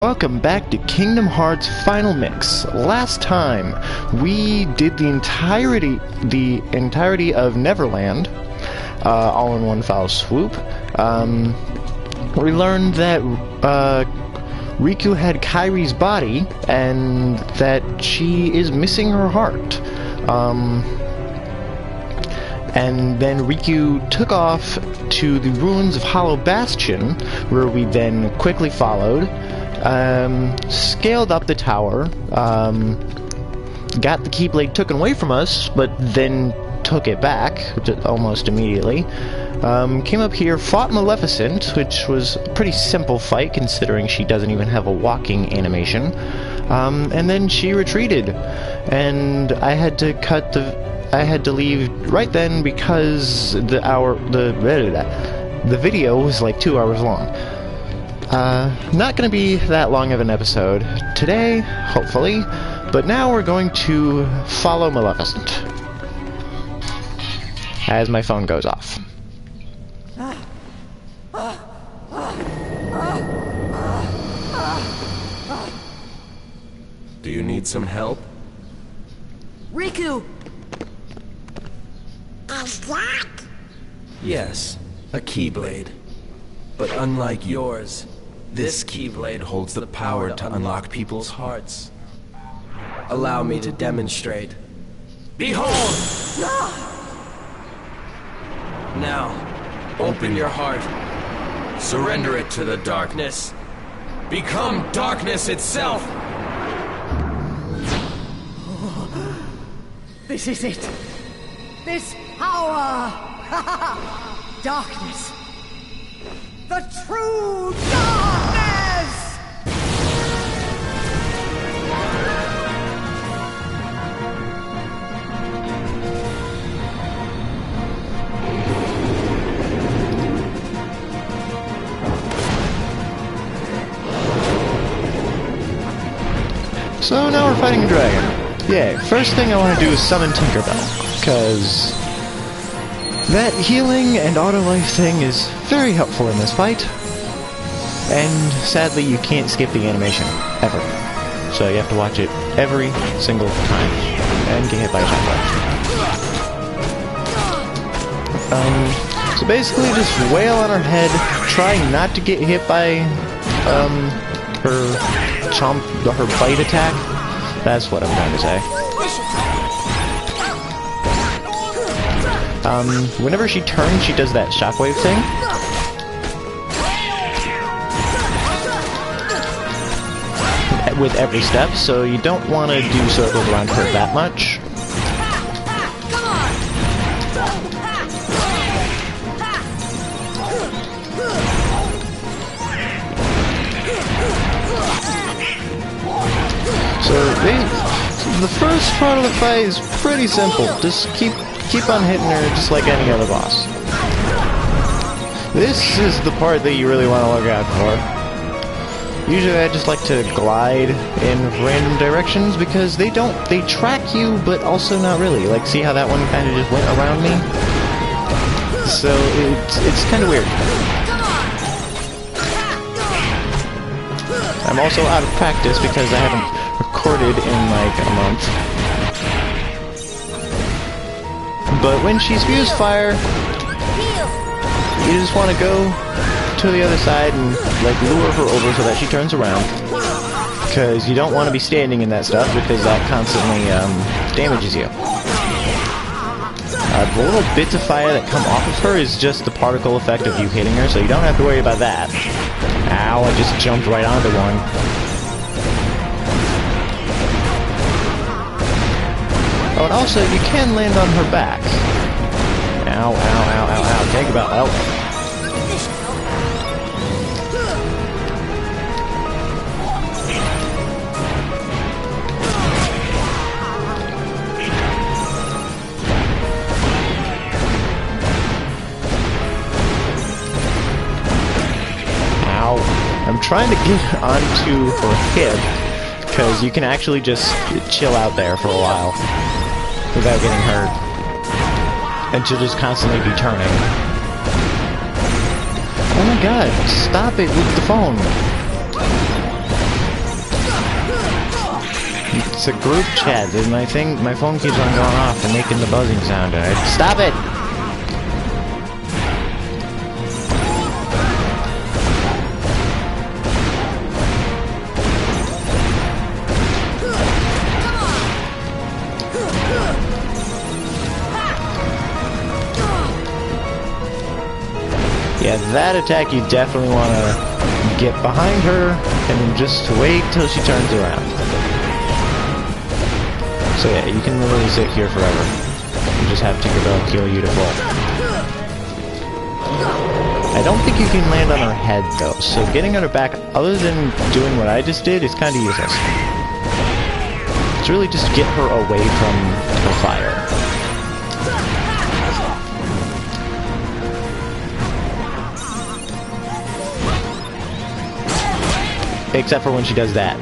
Welcome back to Kingdom Hearts Final Mix. Last time we did the entirety of Neverland, all in one foul swoop. We learned that Riku had Kairi's body and that she is missing her heart. And then Riku took off to the ruins of Hollow Bastion, where we then quickly followed. Scaled up the tower, got the Keyblade taken away from us, but then took it back almost immediately. Came up here, fought Maleficent, which was a pretty simple fight considering she doesn't even have a walking animation. And then she retreated, and I had to leave right then because the video was like 2 hours long. Not going to be that long of an episode today, hopefully, but now we're going to follow Maleficent as my phone goes off. Do you need some help? Riku! Is that? Yes, a Keyblade. But unlike yours, this Keyblade holds the power to unlock people's hearts. Allow me to demonstrate. Behold! Now, open your heart. Surrender it to the darkness. Become darkness itself! This is it! This power! Darkness! The true darkness! So now we're fighting a dragon. Yay. First thing I want to do is summon Tinkerbell, because that healing and auto-life thing is very helpful in this fight. And sadly, you can't skip the animation, ever. So you have to watch it every single time, and get hit by a shotgun. So basically just wail on her head, try not to get hit by her bite attack. That's what I'm trying to say. Whenever she turns, she does that shockwave thing. With every step, so you don't want to do circles around her that much. So the first part of the fight is pretty simple. Just keep on hitting her just like any other boss. This is the part that you really want to look out for. Usually I just like to glide in random directions because they track you, but also not really. Like, see how that one kind of just went around me? So it's kind of weird. I'm also out of practice because I haven't recorded in like a month. But when she spews fire, you just want to go to the other side and like lure her over so that she turns around. Because you don't want to be standing in that stuff because that constantly damages you. The little bits of fire that come off of her is just the particle effect of you hitting her, so you don't have to worry about that. Ow, I just jumped right onto one. Oh, and also, you can land on her back. Ow, ow, ow, ow, ow. Tinkerbell, ow. Ow. I'm trying to get onto her hip, because you can actually just chill out there for a while without getting hurt. And she'll just constantly be turning. Oh my god, stop it with the phone. a group chat, and my phone keeps on going off and making the buzzing sound. Stop it! Yeah, that attack you definitely want to get behind her and just wait till she turns around. So yeah, you can literally sit here forever. You just have Tinkerbell kill you to fall. I don't think you can land on her head though, so getting on her back, other than doing what I just did, is kind of useless. It's really just get her away from the fire. Except for when she does that.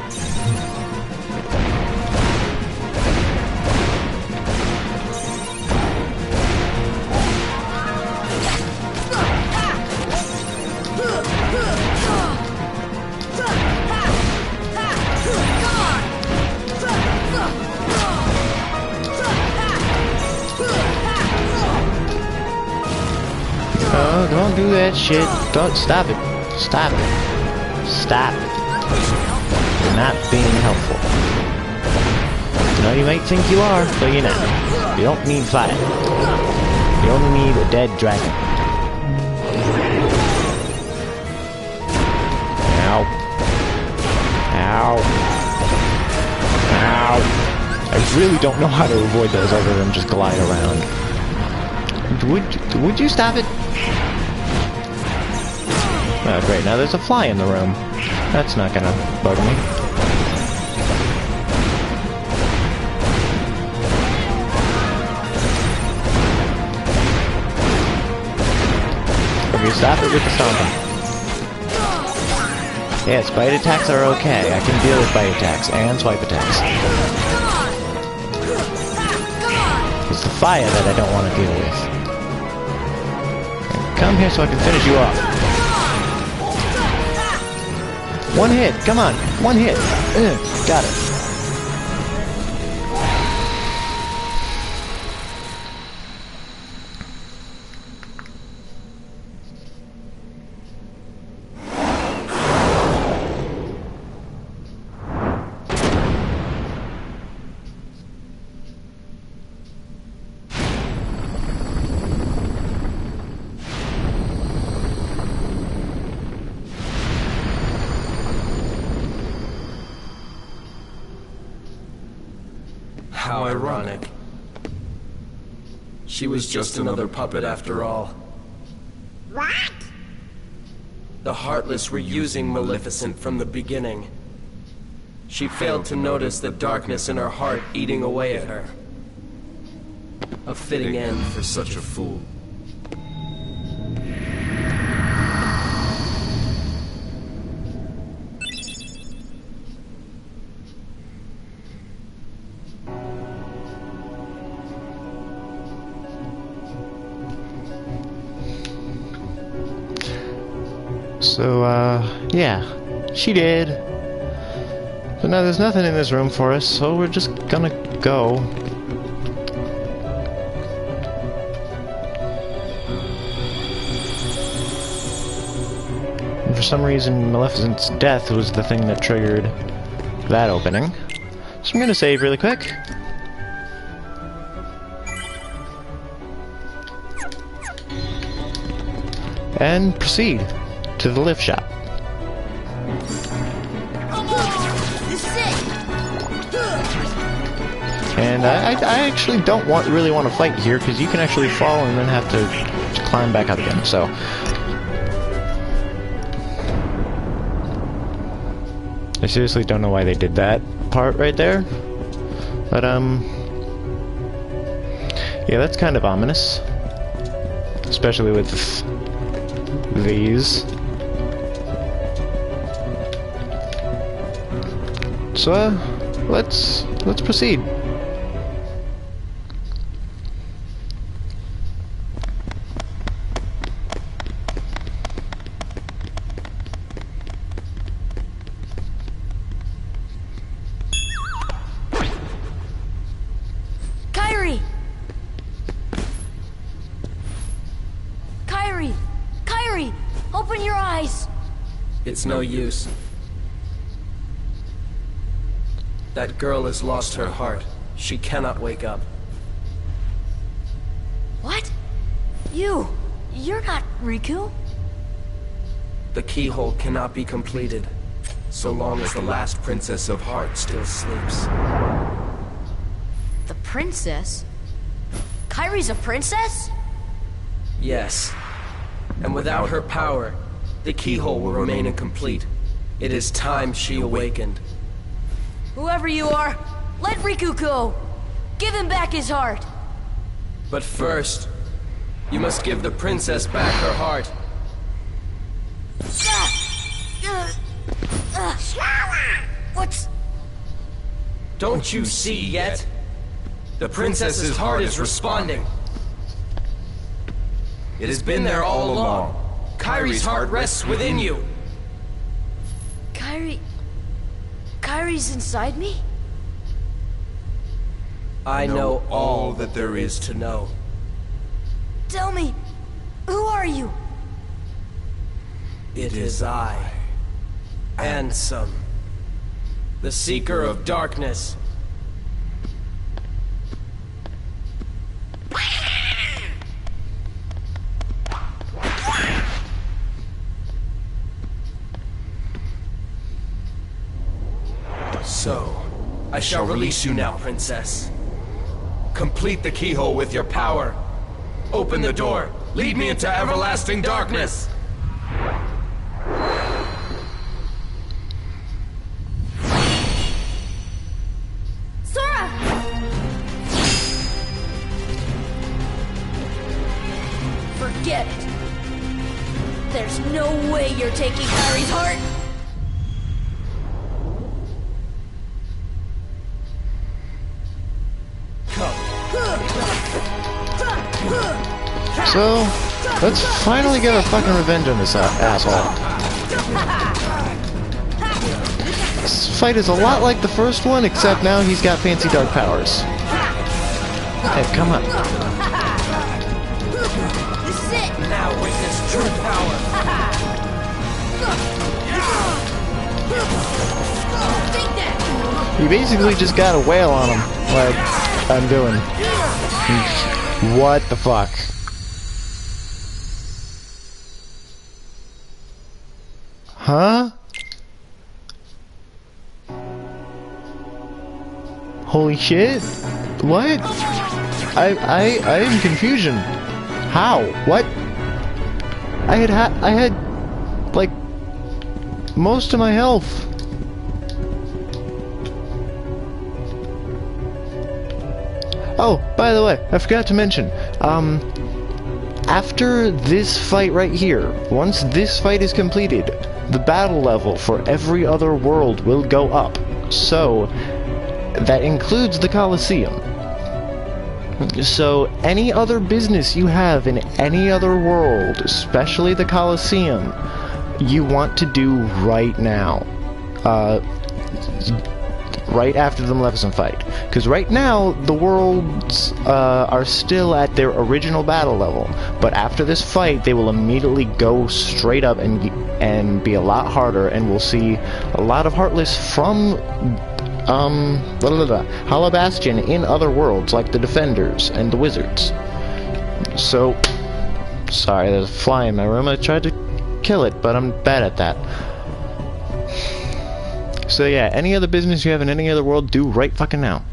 Oh, don't do that shit. Don't stop it. Stop it. Stop it. You're not being helpful. No, you might think you are, but you're not. You don't need fire. You only need a dead dragon. Ow. Ow. Ow. I really don't know how to avoid those other than just glide around. Would you stop it? Oh, great. Now there's a fly in the room. That's not gonna bug me. Okay, stop it with the stomping. Yes, bite attacks are okay. I can deal with bite attacks and swipe attacks. It's the fire that I don't want to deal with. Come here so I can finish you off. One hit, come on, one hit. Got it. How ironic. She was just another puppet after all. What? The Heartless were using Maleficent from the beginning. She failed to notice the darkness in her heart eating away at her. A fitting end for such a fool. So, yeah, she did. But now there's nothing in this room for us, so we're just gonna go. And for some reason, Maleficent's death was the thing that triggered that opening. So I'm gonna save really quick. And proceed to the lift shop. And I actually don't really want to fight here, because you can actually fall and then have to climb back up again, so. I seriously don't know why they did that part right there. But, yeah, that's kind of ominous. Especially with these. So, let's proceed. It's no use. That girl has lost her heart. She cannot wake up. What? You're not Riku. The keyhole cannot be completed so long as the last Princess of Heart still sleeps. The princess? Kairi's a princess? Yes. And without her power, the keyhole will remain incomplete. It is time she awakened. Whoever you are, let Riku go. Give him back his heart. But first, you must give the princess back her heart. What's... Don't you see yet? The princess's heart is responding. It has been there all along. Kairi's heart rests within you. Kairi's inside me? I know all that there is to know. Tell me, who are you? It is I, Ansem, the Seeker of Darkness. So, I shall release you now, Princess. Complete the keyhole with your power. Open the door. Lead me into everlasting darkness. Sora! Forget it. There's no way you're taking Kairi's heart. So, let's finally get our fucking revenge on this asshole. This fight is a lot like the first one, except now he's got fancy dark powers. Hey, come on. This is it. Now witness true power. Take that. You basically just got a whale on him, like I'm doing. What the fuck? Huh? Holy shit! What? I am in confusion. How? What? I had like most of my health. Oh, by the way, I forgot to mention, after this fight right here, once this fight is completed, the battle level for every other world will go up. So, that includes the Colosseum. So, any other business you have in any other world, especially the Colosseum, you want to do right now. Right after the Maleficent fight. Because right now, the worlds are still at their original battle level. But after this fight, they will immediately go straight up and be a lot harder, and we'll see a lot of Heartless from Hollow Bastion in other worlds, like the Defenders and the Wizards. So, sorry, there's a fly in my room. I tried to kill it, but I'm bad at that. So yeah, any other business you have in any other world, do right fucking now.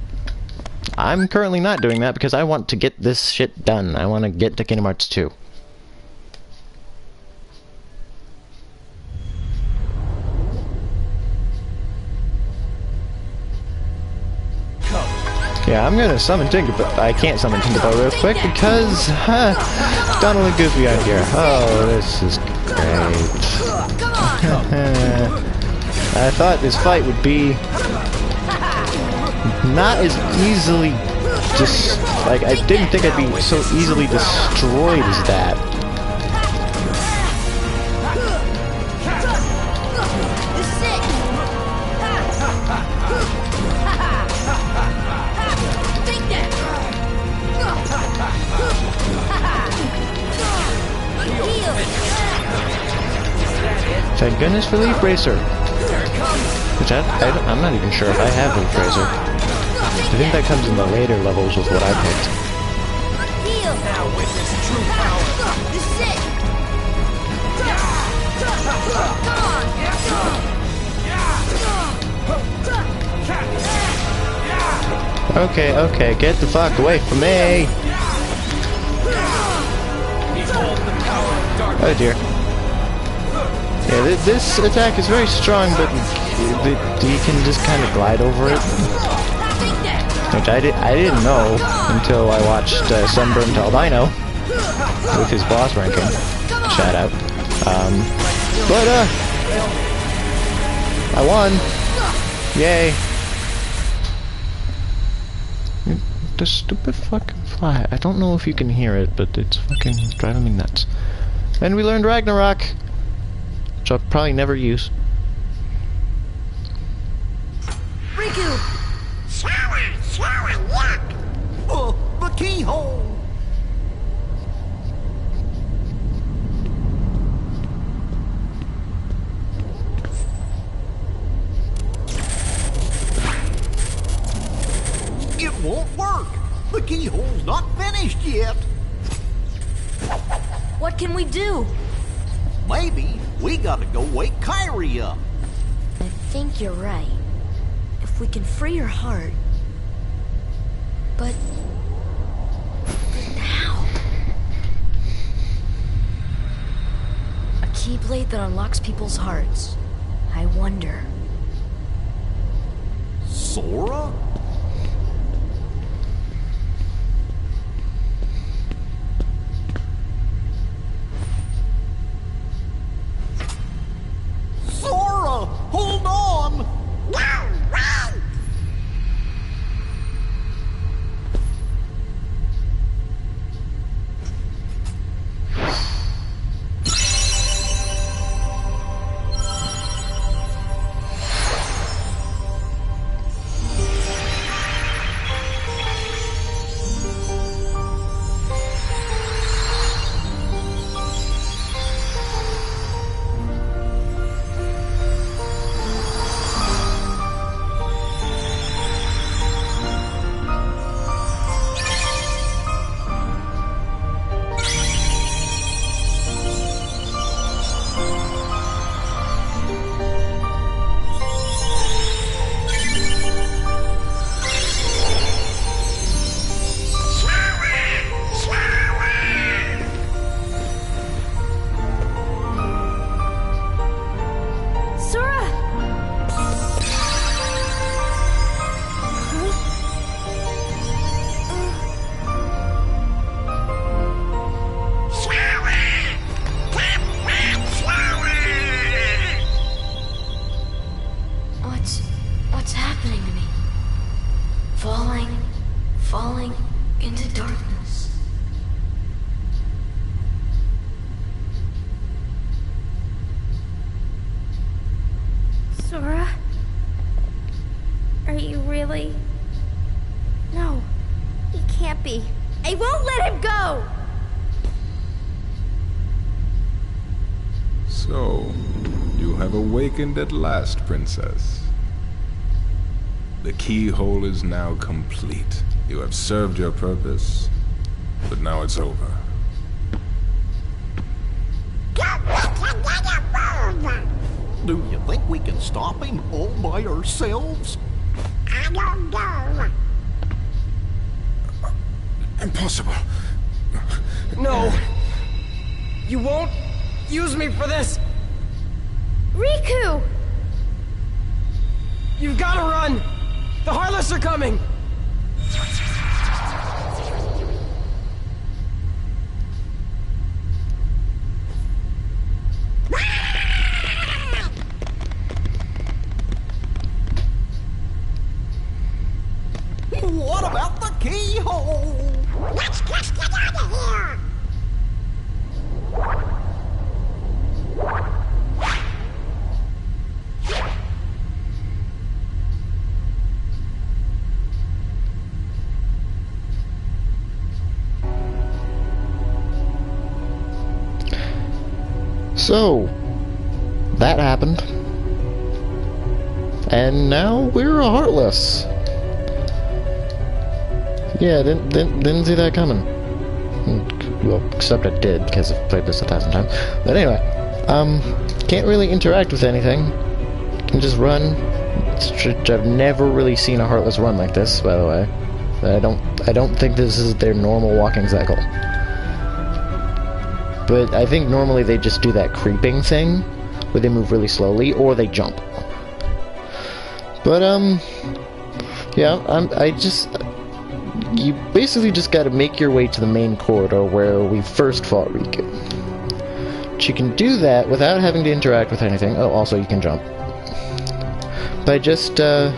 I'm currently not doing that because I want to get this shit done. I want to get to Kingdom Hearts 2. Yeah, I'm gonna summon Tinkerbell. I can't summon Tinkerbell real quick because Donald and Goofy out here. Oh, this is great. I thought this fight would be not as easily like, I didn't think I'd be so easily destroyed as that. This is it. Take that. If I thank goodness for Leaf Racer. Which I'm not even sure if I have Leaf Racer. I think that comes in the later levels with what I picked. Heal! Now witness true power. This is it! Come on! Okay, okay, get the fuck away from me! Oh dear. Yeah, this attack is very strong, but you can just kind of glide over it. Which I didn't know until I watched Sunburned Albino with his boss ranking. Shout out. But I won! Yay! The stupid fucking fly. I don't know if you can hear it, but it's fucking driving me nuts. And we learned Ragnarok, which I'll probably never use. Riku! Oh, the keyhole! It won't work! The keyhole's not finished yet! What can we do? Maybe we gotta go wake Kyrie up. I think you're right. If we can free her heart... But how? A keyblade that unlocks people's hearts. I wonder. Sora? Sora! Hold on! No! Run! Sora! What's happening to me? Falling into darkness. Sora? Are you really? No, he can't be. I won't let him go! So, you have awakened at last, Princess. The keyhole is now complete. You have served your purpose, but now it's over. Do you think we can stop him all by ourselves? I don't know. Impossible. No! You won't use me for this! Riku! You've gotta run! The Heartless are coming! What about the keyhole? Let's just get out of here! So, that happened. And now we're Heartless. Yeah, didn't see that coming. Well, except I did, because I've played this 1,000 times. But anyway, can't really interact with anything. Can just run. I've never really seen a Heartless run like this, by the way. I don't think this is their normal walking cycle. But I think normally they just do that creeping thing, where they move really slowly, or they jump. But, yeah, you basically just gotta make your way to the main corridor where we first fought Riku. But you can do that without having to interact with anything. Oh, also you can jump. By just, I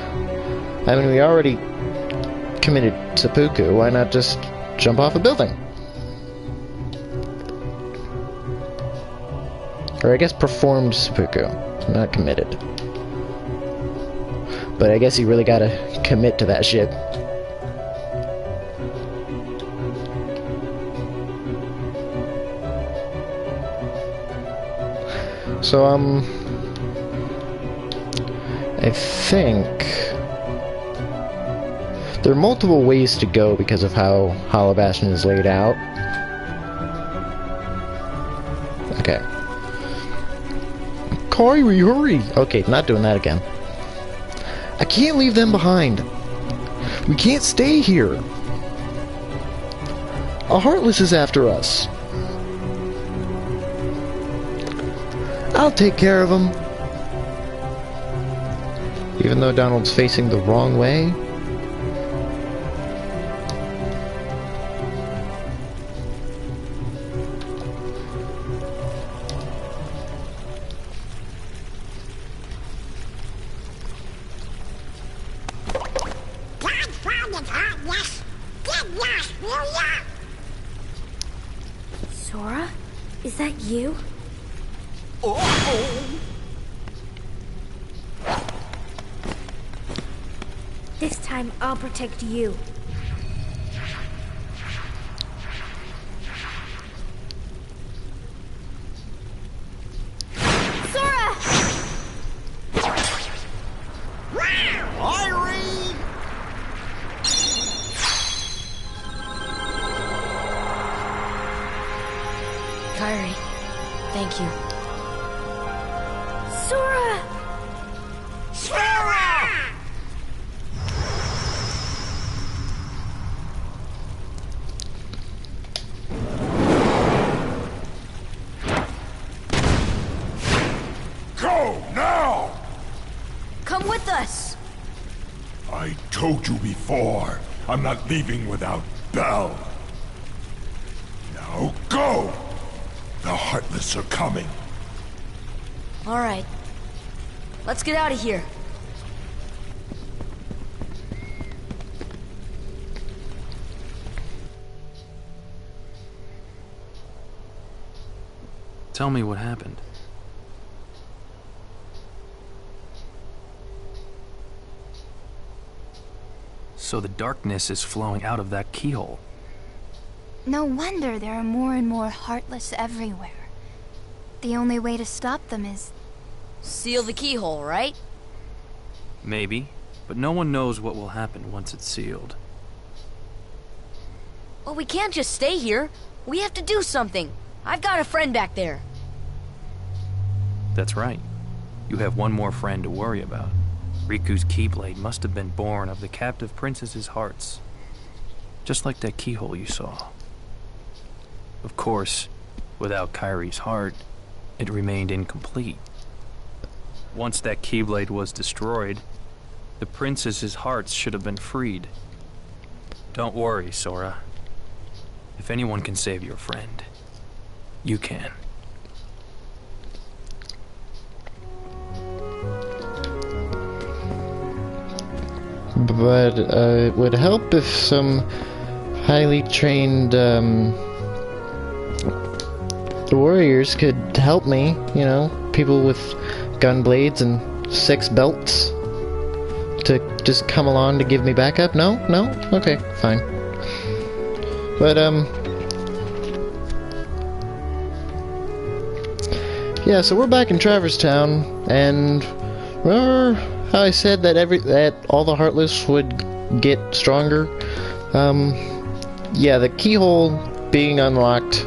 mean, we already committed seppuku, why not just jump off a building? Or I guess performed seppuku, not committed. But I guess you really gotta commit to that shit. So, I think there are multiple ways to go because of how Hollow Bastion is laid out. Okay. Kyrie, hurry! Okay, not doing that again. I can't leave them behind. We can't stay here. A Heartless is after us. I'll take care of him. Even though Donald's facing the wrong way. Sora? Is that you? This time I'll protect you. Sora! Irene! Kyrie, thank you. Sora! Sarah! Go now! Come with us! I told you before, I'm not leaving without Belle. Now go! The Heartless are coming. All right. Let's get out of here. Tell me what happened. So the darkness is flowing out of that keyhole. No wonder there are more and more Heartless everywhere. The only way to stop them is... Seal the keyhole, right? Maybe, but no one knows what will happen once it's sealed. Well, we can't just stay here. We have to do something. I've got a friend back there. That's right. You have one more friend to worry about. Riku's Keyblade must have been born of the captive princess's hearts. Just like that keyhole you saw. Of course, without Kyrie's heart, it remained incomplete. Once that Keyblade was destroyed, the princess's hearts should have been freed. Don't worry, Sora. If anyone can save your friend, you can. But it would help if some highly trained warriors could help me, you know, people with gun blades and 6 belts to just come along to give me backup. No? No? Okay, fine. But Yeah, so we're back in Traverse Town, and remember how I said that all the Heartless would get stronger? Yeah, the keyhole being unlocked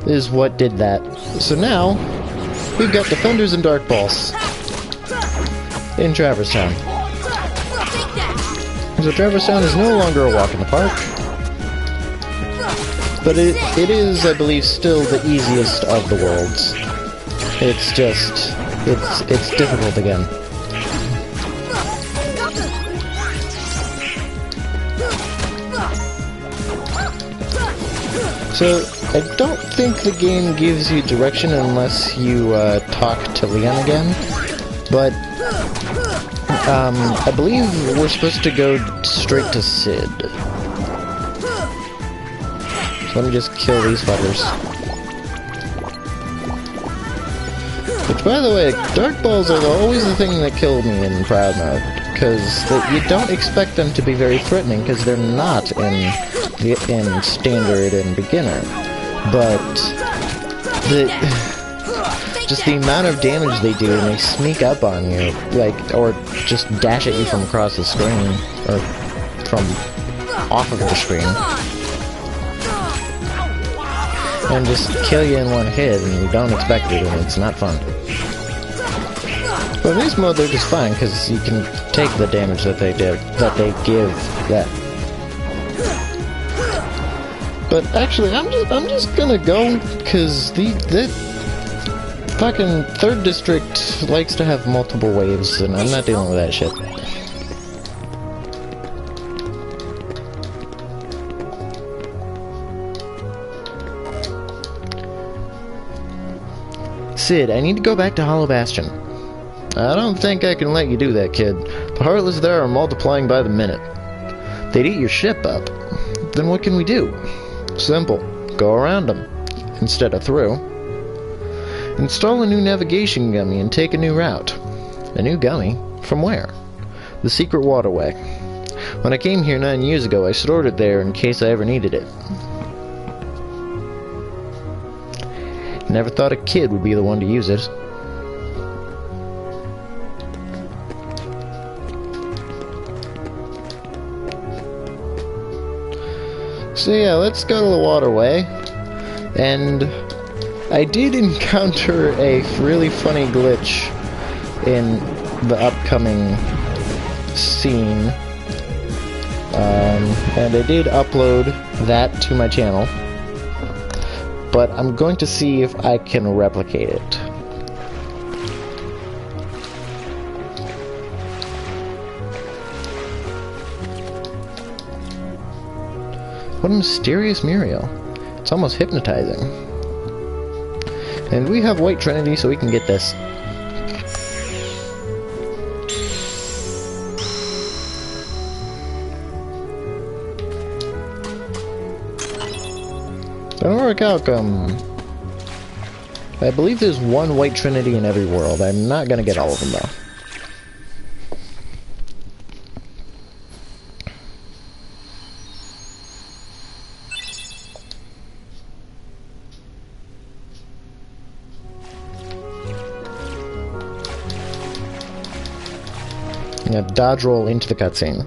is what did that. So now, we've got Defenders and Dark Balls in Traverse Town. So Traverse Town is no longer a walk in the park, but it is, I believe, still the easiest of the worlds. It's just, it's difficult again. So, I don't think the game gives you direction unless you talk to Leon again, but I believe we're supposed to go straight to Sid. So let me just kill these fuckers. Which, by the way, Dark Balls are always the thing that killed me in Proud Mode, because you don't expect them to be very threatening, because they're not in Standard and Beginner. But just the amount of damage they do, and they sneak up on you, like, or just dash at you from across the screen, or from off of the screen, and just kill you in one hit, and you don't expect it, and it's not fun. But in this mode, they're just fine, because you can take the damage that they give that. But actually, I'm just gonna go, because the fucking 3rd District likes to have multiple waves, and I'm not dealing with that shit. Sid, I need to go back to Hollow Bastion. I don't think I can let you do that, kid. The Heartless there are multiplying by the minute. They'd eat your ship up. Then what can we do? Simple. Go around them, instead of through. Install a new navigation gummy and take a new route. A new gummy? From where? The secret waterway. When I came here 9 years ago, I stored it there in case I ever needed it. Never thought a kid would be the one to use it. So yeah, let's go to the waterway. And I did encounter a really funny glitch in the upcoming scene. And I did upload that to my channel. But I'm going to see if I can replicate it. What a mysterious Muriel. It's almost hypnotizing. And we have White Trinity, so we can get this. Don't work out, I believe there's one White Trinity in every world. I'm not gonna get all of them, though. Yeah, dodge roll into the cutscene.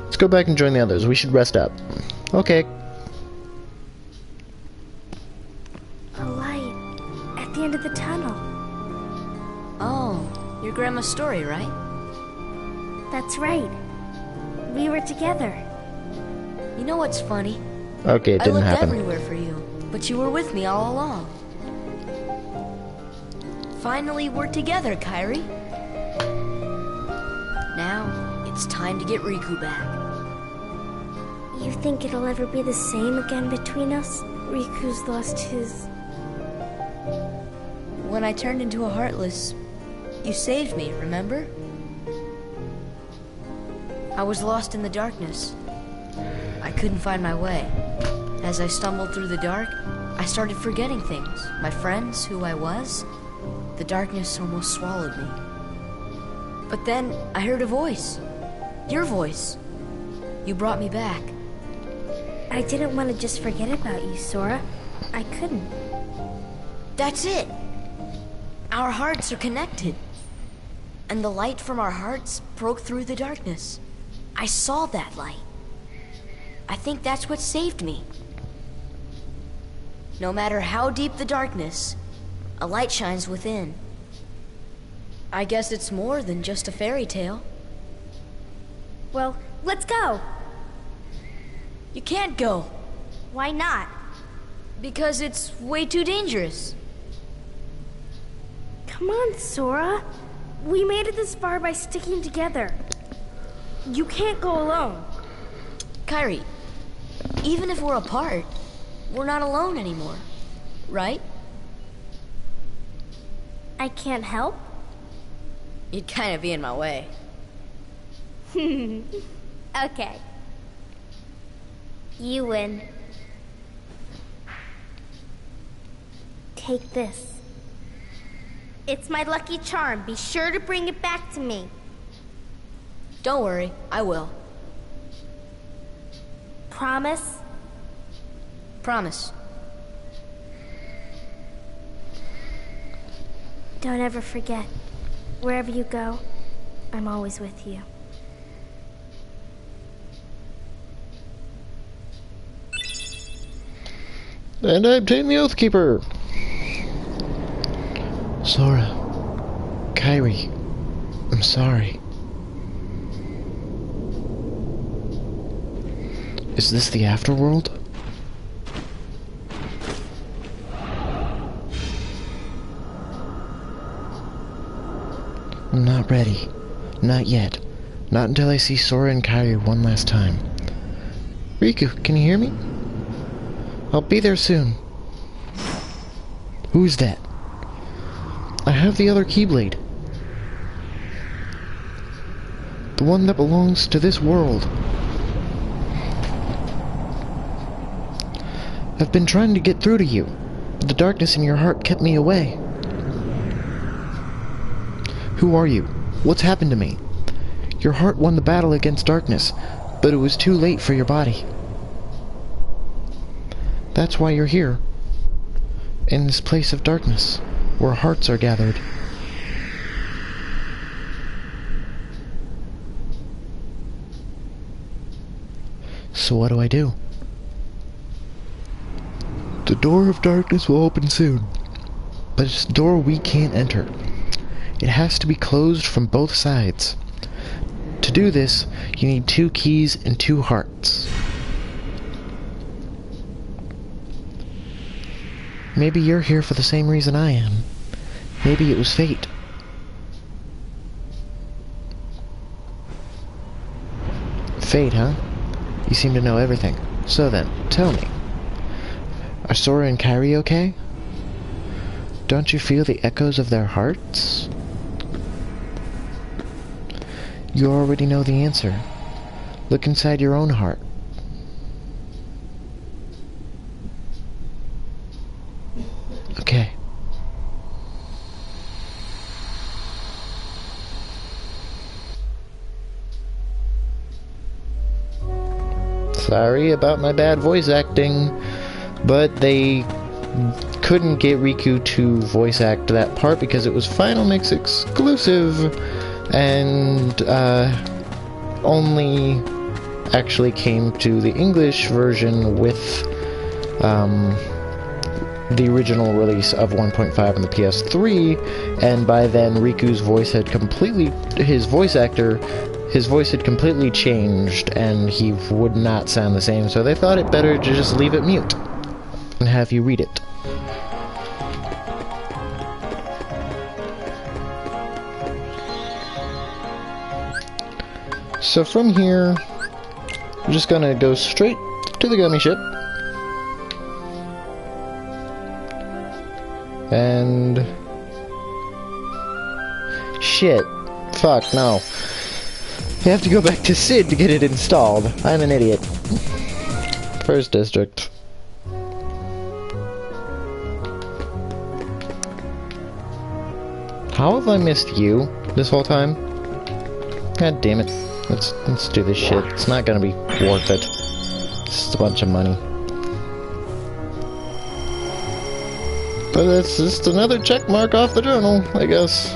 Let's go back and join the others. We should rest up. Okay. A light at the end of the tunnel. Oh, your grandma's story, right? That's right. We were together. You know what's funny? Okay, it didn't I looked happen. everywhere for you, but you were with me all along. Finally, we're together, Kairi. Now, it's time to get Riku back. You think it'll ever be the same again between us? Riku's lost his... When I turned into a Heartless, you saved me, remember? I was lost in the darkness. I couldn't find my way. As I stumbled through the dark, I started forgetting things. My friends, who I was. The darkness almost swallowed me. But then, I heard a voice. Your voice. You brought me back. I didn't want to just forget about you, Sora. I couldn't. That's it. Our hearts are connected. And the light from our hearts broke through the darkness. I saw that light. I think that's what saved me. No matter how deep the darkness, a light shines within. I guess it's more than just a fairy tale. Well, let's go. You can't go. Why not? Because it's way too dangerous. Come on, Sora. We made it this far by sticking together. You can't go alone. Kairi, even if we're apart, we're not alone anymore, right? I can't help? You'd kind of be in my way. Okay. You win. Take this. It's my lucky charm. Be sure to bring it back to me. Don't worry, I will. Promise? Promise. Don't ever forget. Wherever you go, I'm always with you. And I obtained the Oathkeeper! Sora. Kairi. I'm sorry. Is this the afterworld? I'm not ready. Not yet. Not until I see Sora and Kairi one last time. Riku, can you hear me? I'll be there soon. Who's that? I have the other Keyblade. The one that belongs to this world. I've been trying to get through to you, but the darkness in your heart kept me away. Who are you? What's happened to me? Your heart won the battle against darkness, but it was too late for your body. That's why you're here, in this place of darkness, where hearts are gathered. So what do I do? The door of darkness will open soon, but it's a door we can't enter. It has to be closed from both sides. To do this, you need 2 keys and 2 hearts. Maybe you're here for the same reason I am. Maybe it was fate. Fate, huh? You seem to know everything. So then, tell me. Are Sora and Kairi okay? Don't you feel the echoes of their hearts? You already know the answer. Look inside your own heart. Okay. Sorry about my bad voice acting, but they couldn't get Riku to voice act that part because it was Final Mix exclusive, and only actually came to the English version with the original release of 1.5 on the PS3, and by then Riku's voice had completely, his voice had completely changed, and he would not sound the same, so they thought it better to just leave it mute and have you read it. So from here, we're just gonna go straight to the gummy ship. And... shit. Fuck, no. You have to go back to Sid to get it installed. I'm an idiot. First district. How have I missed you this whole time? God damn it. Let's do this shit. It's not gonna be worth it. It's just a bunch of money. But that's just another check mark off the journal, I guess.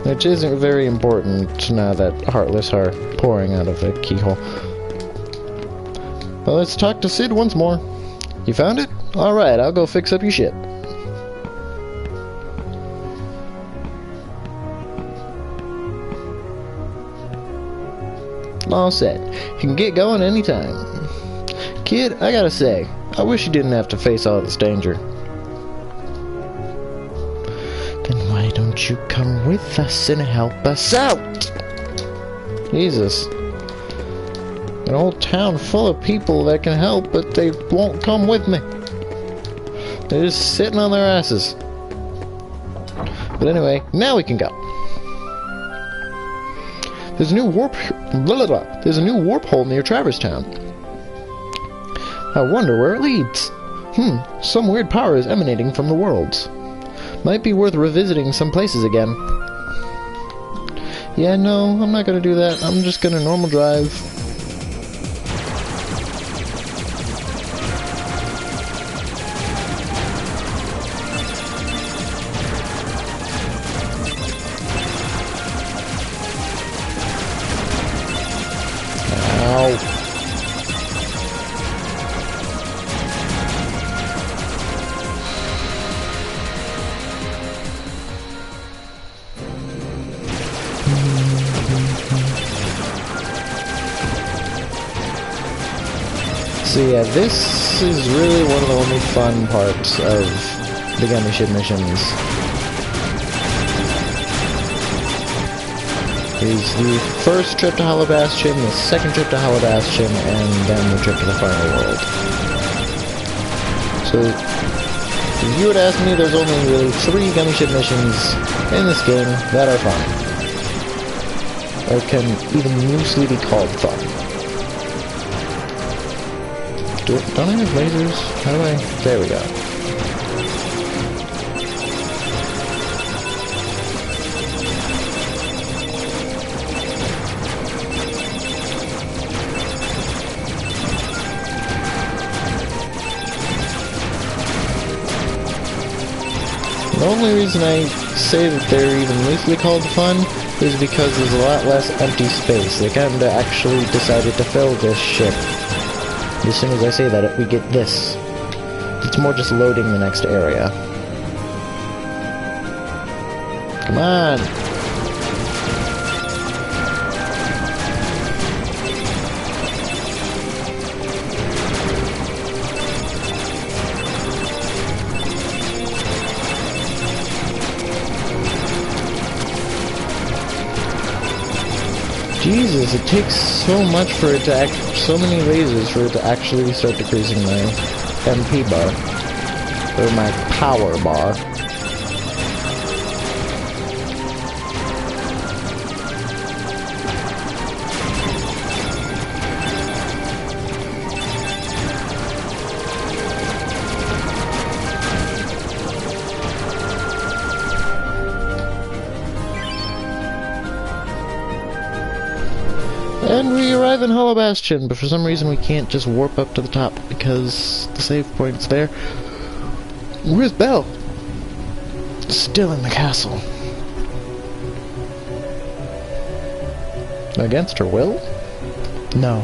Which isn't very important now that Heartless are pouring out of the keyhole. Well, let's talk to Sid once more. You found it? Alright, I'll go fix up your shit. All set. You can get going anytime. Kid, I gotta say, I wish you didn't have to face all this danger. Then why don't you come with us and help us out? Jesus. An old town full of people that can help, but they won't come with me. They're just sitting on their asses. But anyway, now we can go. There's a new warp hole near Traverse Town. I wonder where it leads. Some weird power is emanating from the worlds. Might be worth revisiting some places again. Yeah, no, I'm not gonna do that. I'm just gonna normal drive. So yeah, this is really one of the only fun parts of the Gummy Ship missions. Is the first trip to Hollow Bastion, the second trip to Hollow Bastion, and then the trip to the final world. So, if you would ask me, there's only really 3 Gummy Ship missions in this game that are fun. Or can even loosely be called fun. Don't I have lasers? How do I? There we go. The only reason I say that they're even loosely called fun is because there's a lot less empty space. They kind of actually decided to fill this ship. As soon as I say that, we get this. It's more just loading the next area. Come on! Jesus, it takes so much for it to so many lasers for it to actually start decreasing my MP bar. Or my power bar. And we arrive in Hollow Bastion, but for some reason we can't just warp up to the top because the save point's there. Where's Belle? Still in the castle. Against her will? No.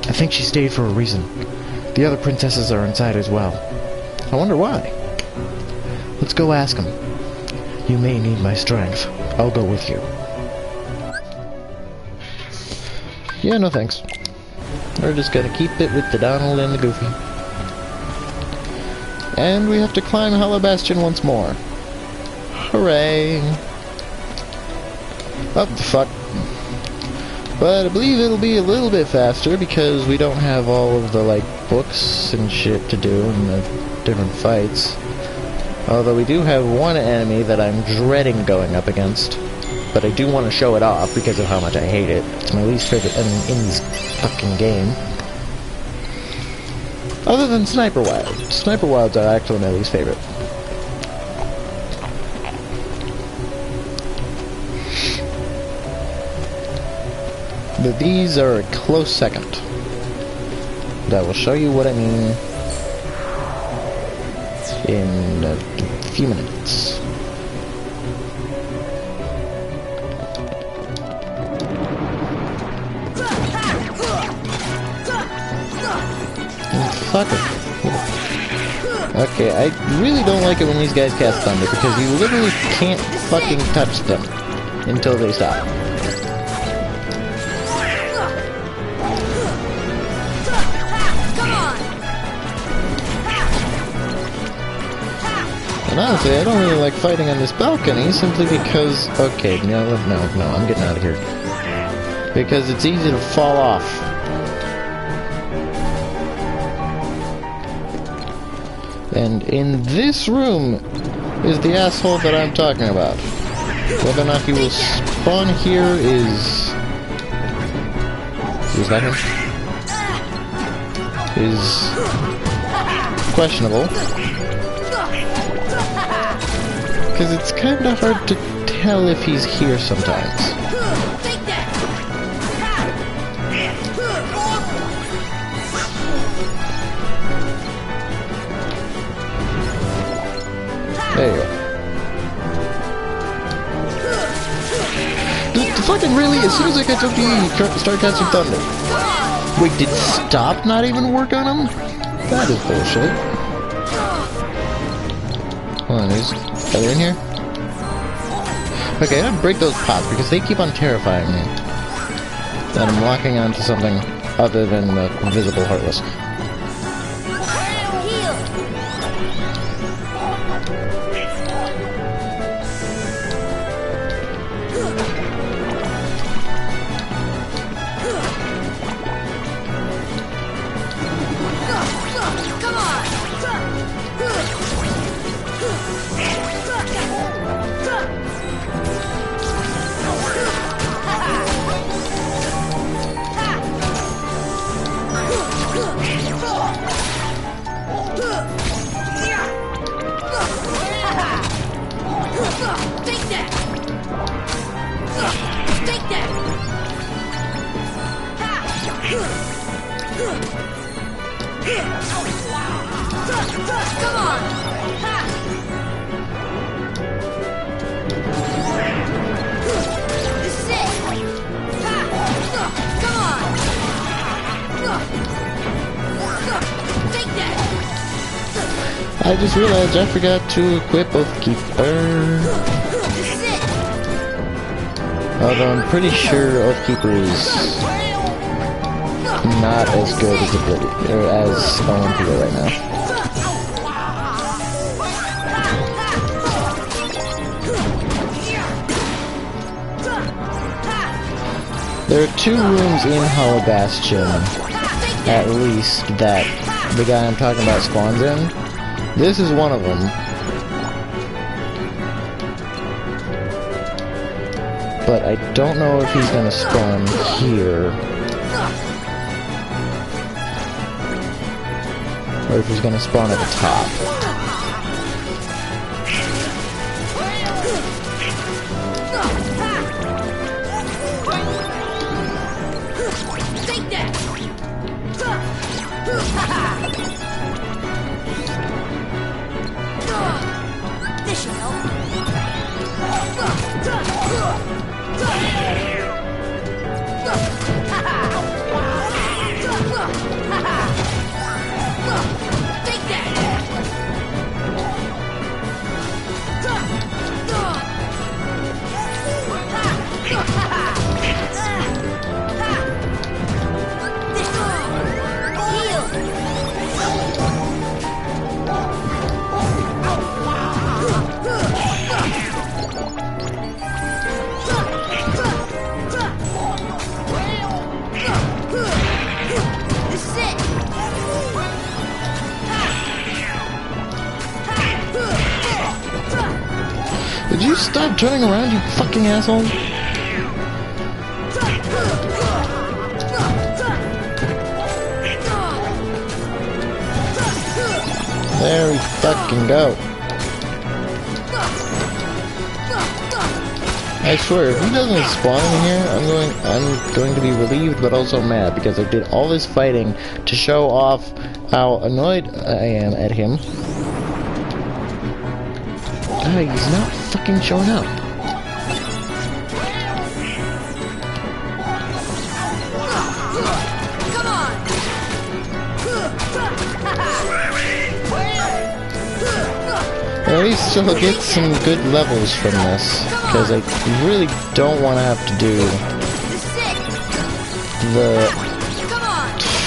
I think she stayed for a reason. The other princesses are inside as well. I wonder why. Let's go ask them. You may need my strength. I'll go with you. Yeah, no thanks. We're just gonna keep it with the Donald and the Goofy. And we have to climb Hollow Bastion once more. Hooray! Oh, fuck. But I believe it'll be a little bit faster because we don't have all of the, like, books and shit to do in the different fights. Although we do have one enemy that I'm dreading going up against. But I do want to show it off because of how much I hate it. It's my least favorite enemy in this fucking game. Other than Sniper Wild. Sniper Wilds are actually my least favorite. But these are a close second. I will show you what I mean in a few minutes. Fuck it. Okay, I really don't like it when these guys cast thunder because you literally can't fucking touch them until they stop. And honestly, I don't really like fighting on this balcony simply because... Okay, no, I'm getting out of here. Because it's easy to fall off. And in this room is the asshole that I'm talking about. Whether or not he will spawn here is... Is that him? Is... questionable. Because it's kind of hard to tell if he's here sometimes. There you go. Fucking really, as soon as I catch up to you, you start catching thunder. Wait, did stop not even work on him? That is bullshit. Hold on, are they in here? Okay, I'm gonna break those pots because they keep on terrifying me. That I'm locking onto something other than the invisible Heartless. I just realized I forgot to equip Oathkeeper. Although I'm pretty sure Oathkeeper is not as good as as Olympia right now. There are 2 rooms in Hollow Bastion, at least, that the guy I'm talking about spawns in. This is one of them. But I don't know if he's gonna spawn here. Or if he's gonna spawn at the top. Did you stop turning around, you fucking asshole? There we fucking go. I swear, if he doesn't spawn in here, I'm going to be relieved but also mad because I did all this fighting to show off how annoyed I am at him. He's not fucking showing up. At least I'll get some good levels from this, because I really don't want to have to do the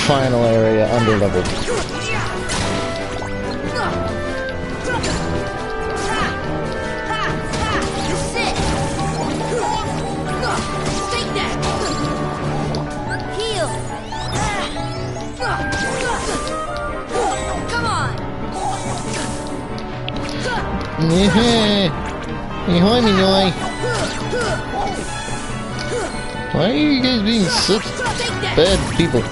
final area under-leveled. Ahoy, me noy. Why are you guys being such bad people?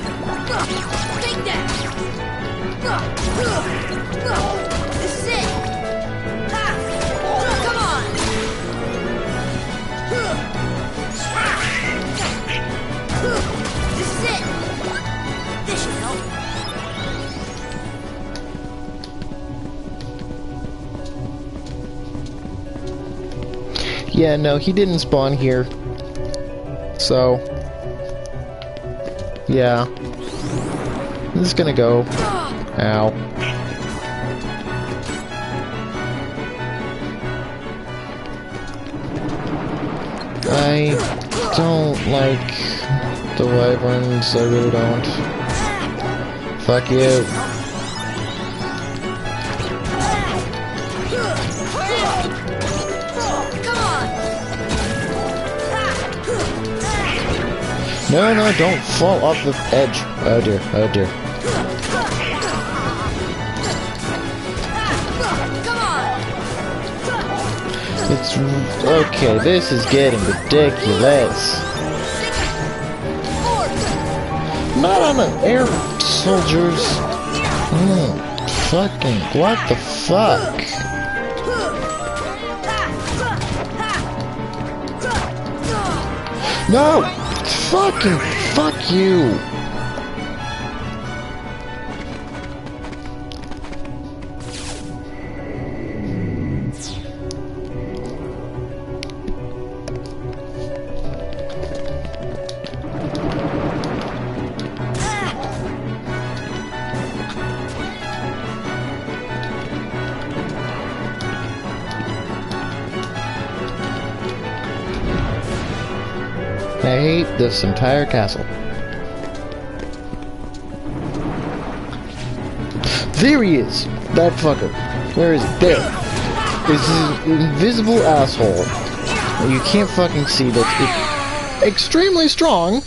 Yeah, no, he didn't spawn here. So, yeah. This is gonna go. Ow. I don't like the wyverns, I really don't. Fuck you. No, no, don't fall off the edge. Oh dear, oh dear. It's... okay, this is getting ridiculous. Not on the air soldiers. Fucking, what the fuck? No! Fucking fuck you! I hate this entire castle. There he is! That fucker. Where is it? There. It's this invisible asshole. You can't fucking see that it's extremely strong.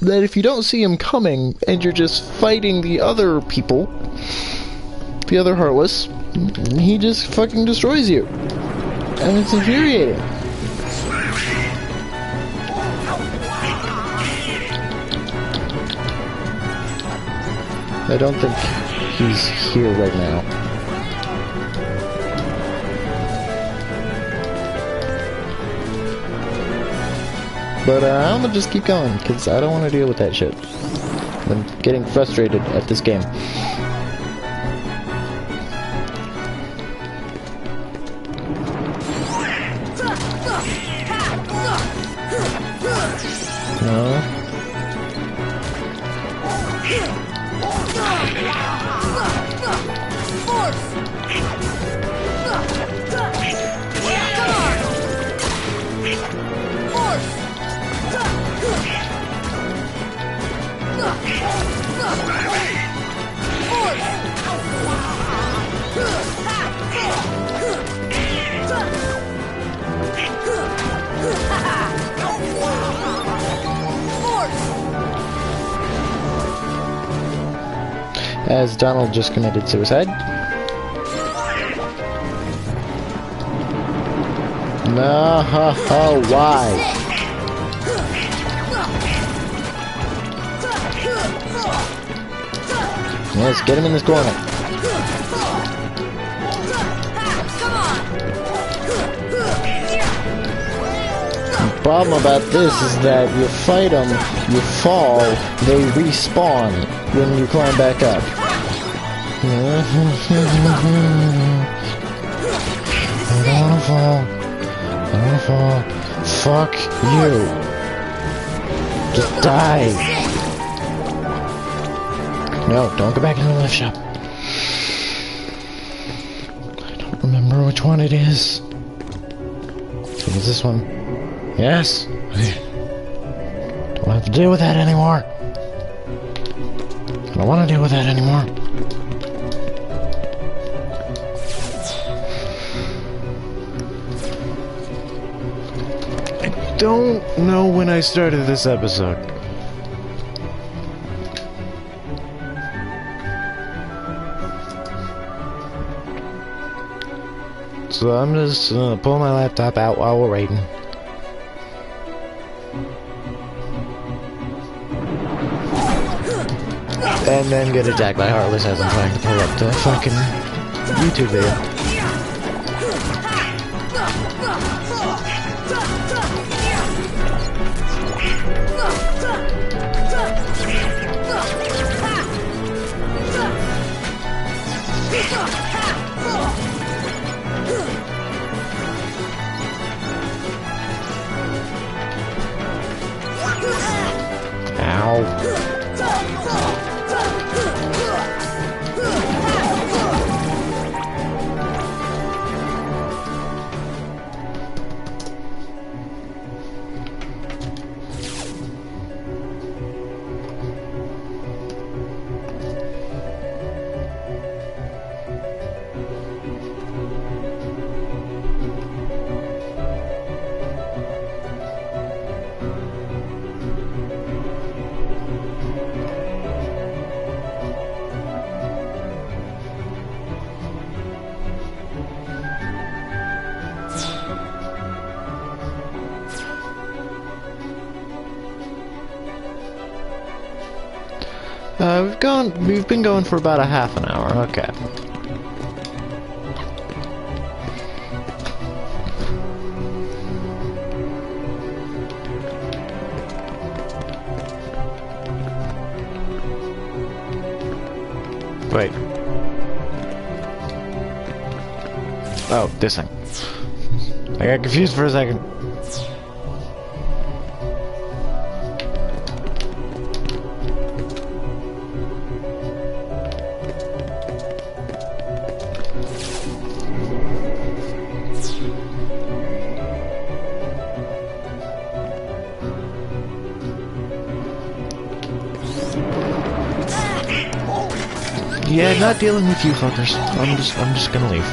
That if you don't see him coming, and you're just fighting the other people, the other Heartless, he just fucking destroys you. And it's infuriating. I don't think he's here right now. But I'm gonna just keep going, because I don't want to deal with that shit. I'm getting frustrated at this game. No. As Donald just committed suicide. No, why? Let's get him in this corner. The problem about this is that you fight them, you fall, they respawn when you climb back up. I don't wanna fall. I don't wanna fall. Fuck you. Just die. No, don't go back into the lift shop. I don't remember which one it is. I think it's this one. Yes. Okay. Don't have to deal with that anymore. I don't want to deal with that anymore. I don't know when I started this episode. So I'm just gonna pull my laptop out while we're waiting. And then get attacked by Heartless as I'm trying to pull up the fucking YouTube video. Ow. We've been going for about a half an hour, okay. Wait. Oh, this thing. I got confused for a second. Yeah, not dealing with you fuckers. I'm just gonna leave.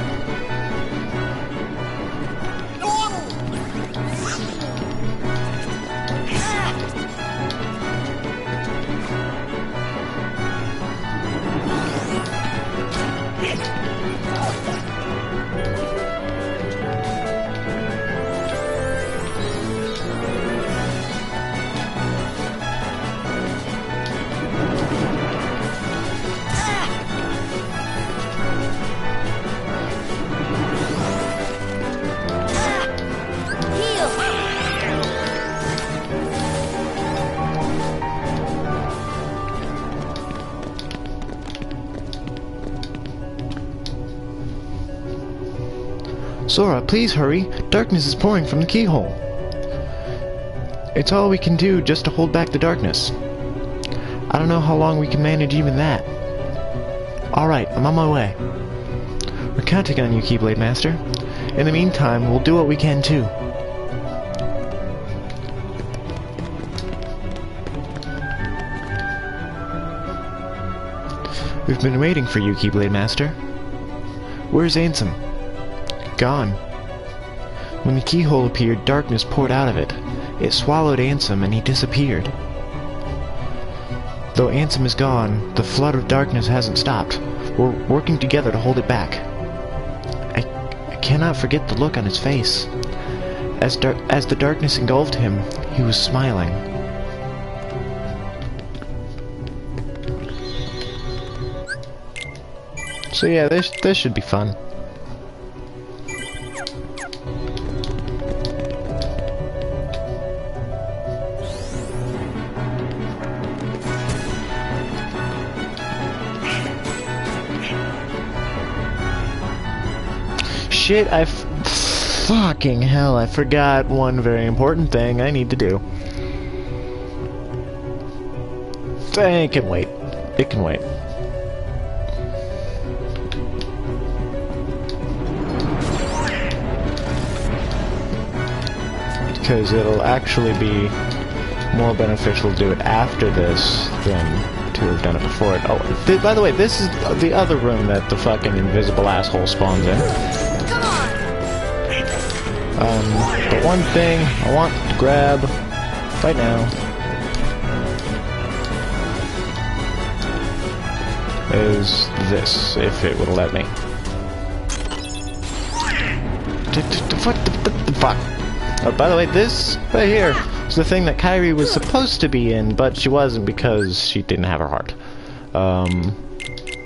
Sora, please hurry. Darkness is pouring from the keyhole. It's all we can do just to hold back the darkness. I don't know how long we can manage even that. Alright, I'm on my way. We're counting on you, Keyblade Master. In the meantime, we'll do what we can too. We've been waiting for you, Keyblade Master. Where's Ansem? Gone. When the keyhole appeared, darkness poured out of it. It swallowed Ansem and he disappeared. Though Ansem is gone, the flood of darkness hasn't stopped. We're working together to hold it back. I cannot forget the look on his face. As the darkness engulfed him, he was smiling. So yeah, this should be fun. shit, fucking hell, I forgot one very important thing I need to do. It can wait. It can wait. Because it'll actually be more beneficial to do it after this than to have done it before it. Oh, by the way, this is the other room that the fucking invisible asshole spawns in. But one thing I want to grab right now is this, if it would let me. What the fuck? Oh, by the way, this right here is the thing that Kyrie was supposed to be in, but she wasn't because she didn't have her heart.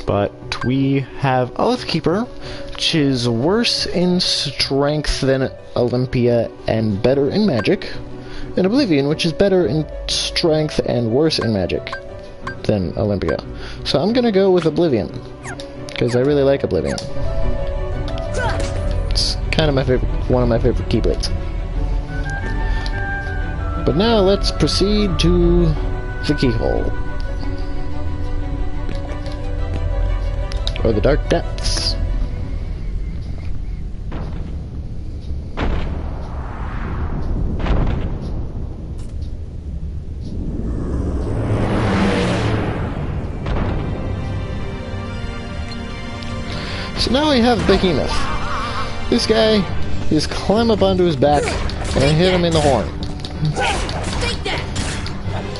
But we have Oathkeeper, which is worse in strength than Olympia and better in magic, and Oblivion, which is better in strength and worse in magic than Olympia. So I'm gonna go with Oblivion, because I really like Oblivion. It's kind of my favorite, one of my favorite Keyblades. But now let's proceed to the keyhole. Or the dark depths. So now we have Behemoth. This guy, you just climb up onto his back and hit him in the horn.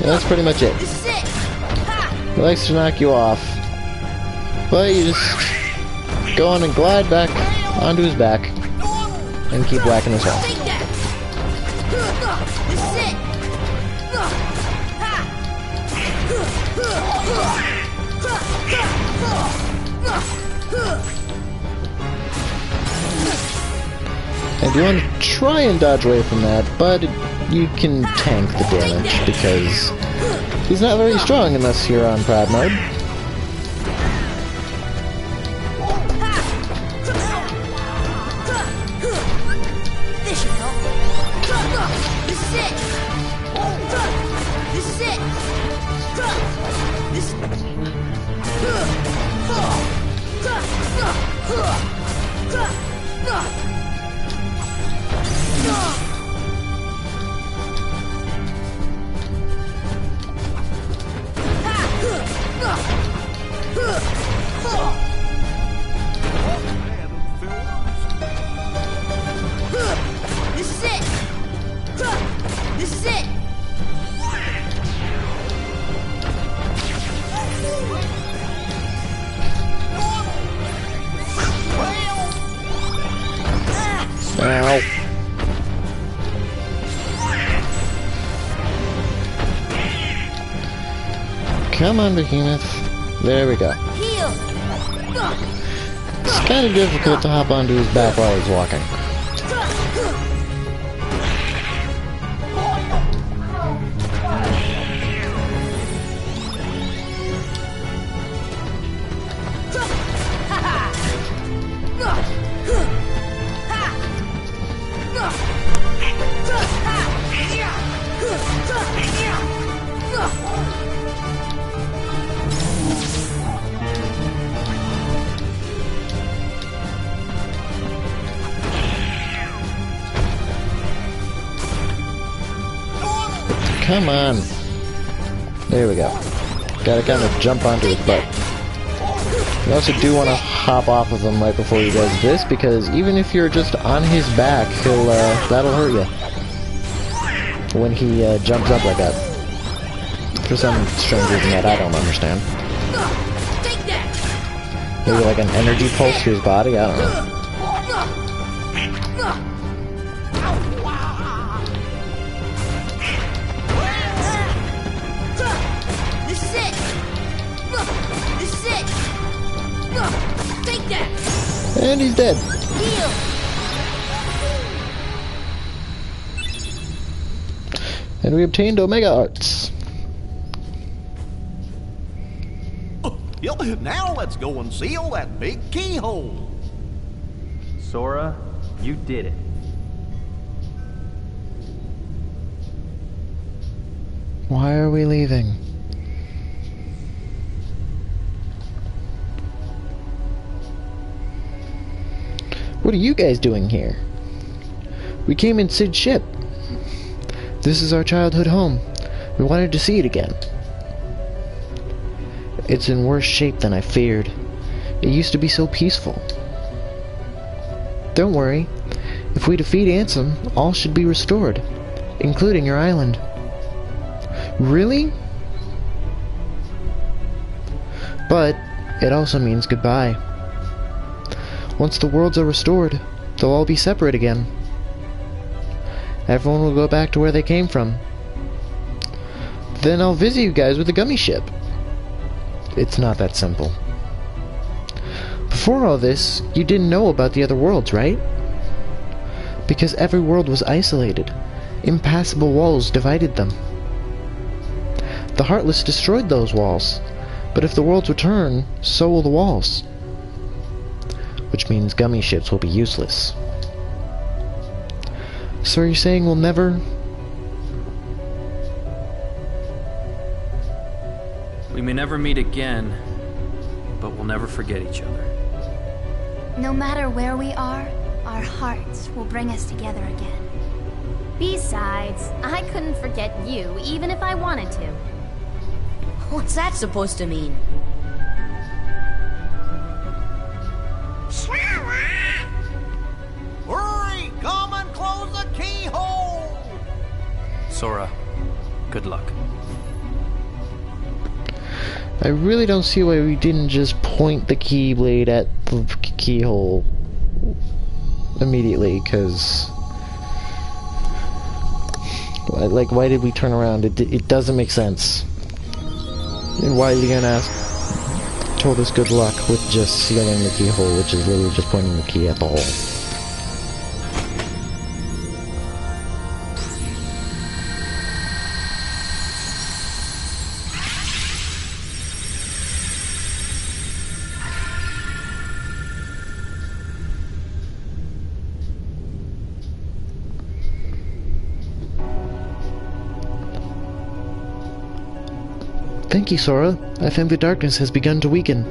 And that's pretty much it. He likes to knock you off, but you just go on and glide back onto his back and keep whacking his horn. And you want to try and dodge away from that, but you can tank the damage because he's not very strong unless you're on Prod mode. This should help. This is it. This is it. This. This is it. This is it. Ow. Come on, Behemoth. There we go. Heal. It's kind of difficult to hop onto his back while he's walking. Come on. There we go. Gotta kind of jump onto his butt. You also do want to hop off of him right before he does this, because even if you're just on his back, he'll, that'll hurt you. When he, jumps up like that. For some strange reason that I don't understand. Maybe like an energy pulse to his body? I don't know. And he's dead. Heal. And we obtained Omega Arts. Yep, now let's go and seal that big keyhole. Sora, you did it. Why are we leaving? What are you guys doing here? We came in Sid's ship. This is our childhood home. We wanted to see it again. It's in worse shape than I feared. It used to be so peaceful. Don't worry. If we defeat Ansem, all should be restored, including your island. Really? But it also means goodbye. Once the worlds are restored, they'll all be separate again. Everyone will go back to where they came from. Then I'll visit you guys with the gummy ship. It's not that simple. Before all this, you didn't know about the other worlds, right? Because every world was isolated. Impassable walls divided them. The Heartless destroyed those walls. But if the worlds return, so will the walls. Which means gummy ships will be useless. So are you saying we'll never... We may never meet again, but we'll never forget each other. No matter where we are, our hearts will bring us together again. Besides, I couldn't forget you, even if I wanted to. What's that supposed to mean? Hurry! Come and close the keyhole! Sora, good luck. I really don't see why we didn't just point the keyblade at the keyhole immediately, because... Like, why did we turn around? It doesn't make sense. And why Leon told us good luck with just sealing the keyhole, which is literally just pointing the key at the hole. Thank you, Sora. I think the darkness has begun to weaken.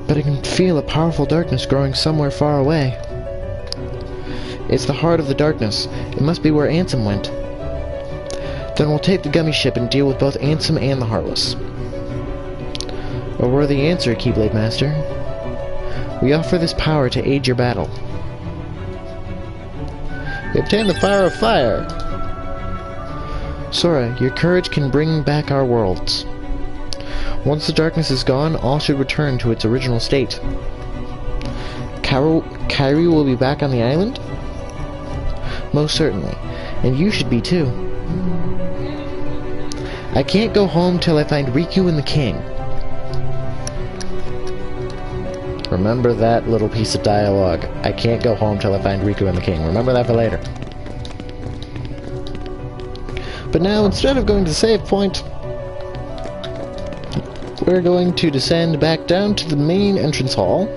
But I can feel a powerful darkness growing somewhere far away. It's the heart of the darkness. It must be where Ansem went. Then we'll take the gummy ship and deal with both Ansem and the Heartless. A worthy answer, Keyblade Master. We offer this power to aid your battle. You obtain the Fire of Fire. Sora, your courage can bring back our worlds. Once the darkness is gone, all should return to its original state. Kairi will be back on the island? Most certainly. And you should be too. I can't go home till I find Riku and the king. Remember that little piece of dialogue. I can't go home till I find Riku and the king. Remember that for later. But now, instead of going to the save point, we're going to descend back down to the main entrance hall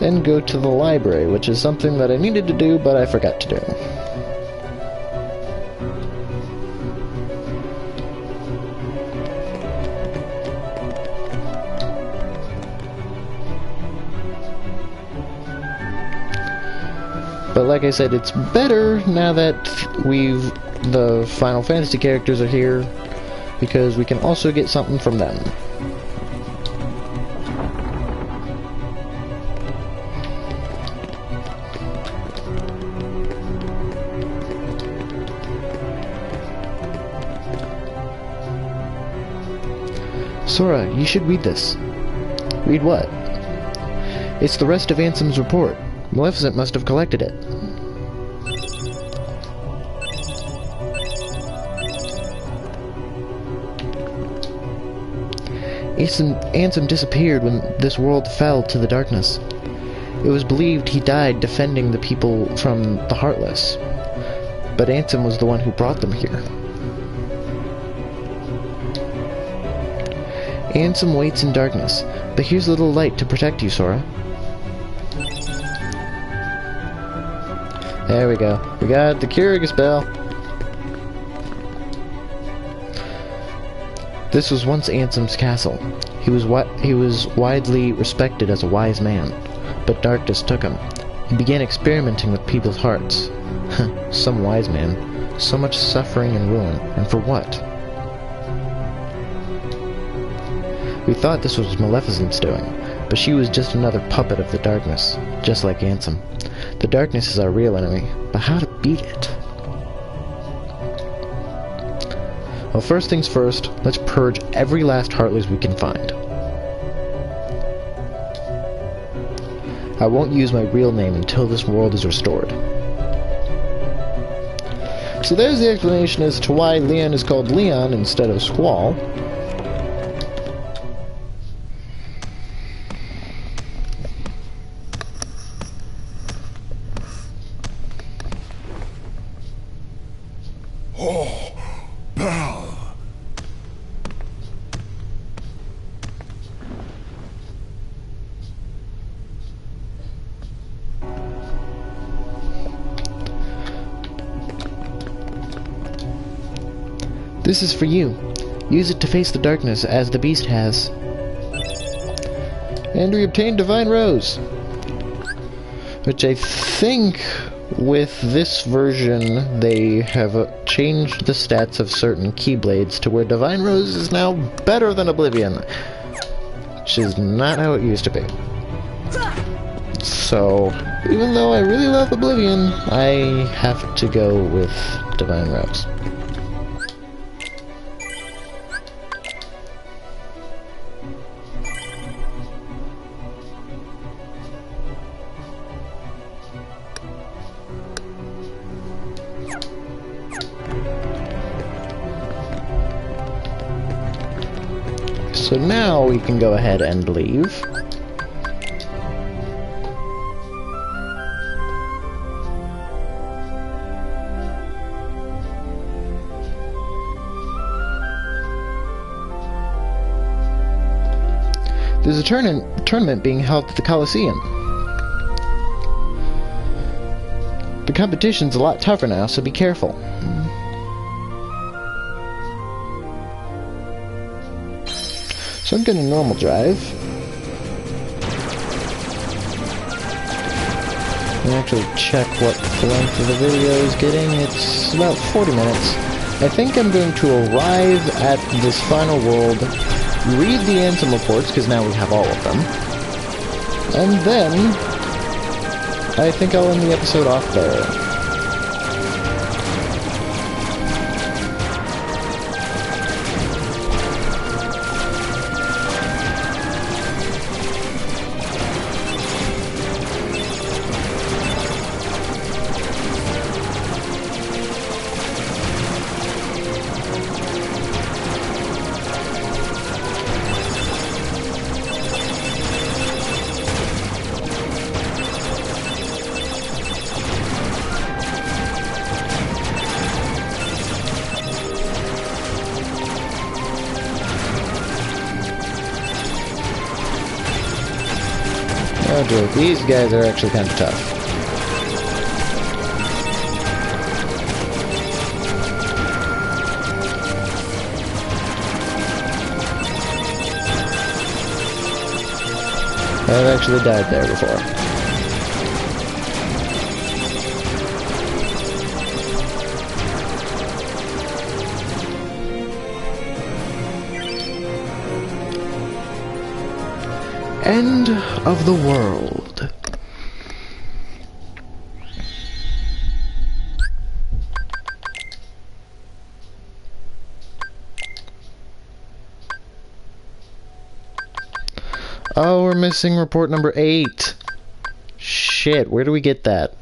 and go to the library, which is something that I needed to do, but I forgot to do. But like I said, it's better now that the Final Fantasy characters are here, because we can also get something from them. Sora, you should read this. Read what? It's the rest of Ansem's report. Maleficent must have collected it. Ansem disappeared when this world fell to the darkness. It was believed he died defending the people from the Heartless. But Ansem was the one who brought them here. Ansem waits in darkness, but here's a little light to protect you, Sora. There we go. We got the Kyrgyz bell. This was once Ansem's castle. He was widely respected as a wise man, but darkness took him. He began experimenting with people's hearts. Some wise man. So much suffering and ruin, and for what? We thought this was Maleficent's doing, but she was just another puppet of the darkness, just like Ansem. The darkness is our real enemy, but how to beat it? Well, first things first, let's purge every last Heartless we can find. I won't use my real name until this world is restored. So there's the explanation as to why Leon is called Leon instead of Squall. Oh, Belle! This is for you. Use it to face the darkness as the beast has. And we obtained Divine Rose, which I think with this version they have changed the stats of certain Keyblades to where Divine Rose is now better than Oblivion, which is not how it used to be. So, even though I really love Oblivion, I have to go with Divine Rose. So now we can go ahead and leave. There's a tournament being held at the Coliseum. The competition's a lot tougher now, so be careful. So I'm going to normal drive. And actually check what the length of the video is getting. It's about 40 minutes. I think I'm going to arrive at this final world, read the Ansem reports, because now we have all of them. And then I think I'll end the episode off there. Oh dear, these guys are actually kind of tough. I've actually died there before. End of the world. Oh, we're missing report number 8. Shit, where do we get that?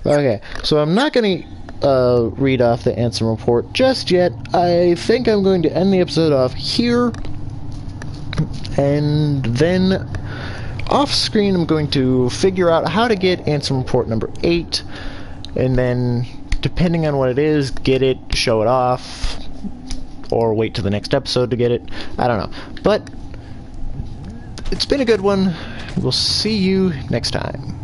Okay, so I'm not gonna read off the Ansem report just yet. I think I'm going to end the episode off here, and then off screen I'm going to figure out how to get Ansem report number 8, and then depending on what it is, get it, show it off, or wait till the next episode to get it. I don't know. But it's been a good one. We'll see you next time.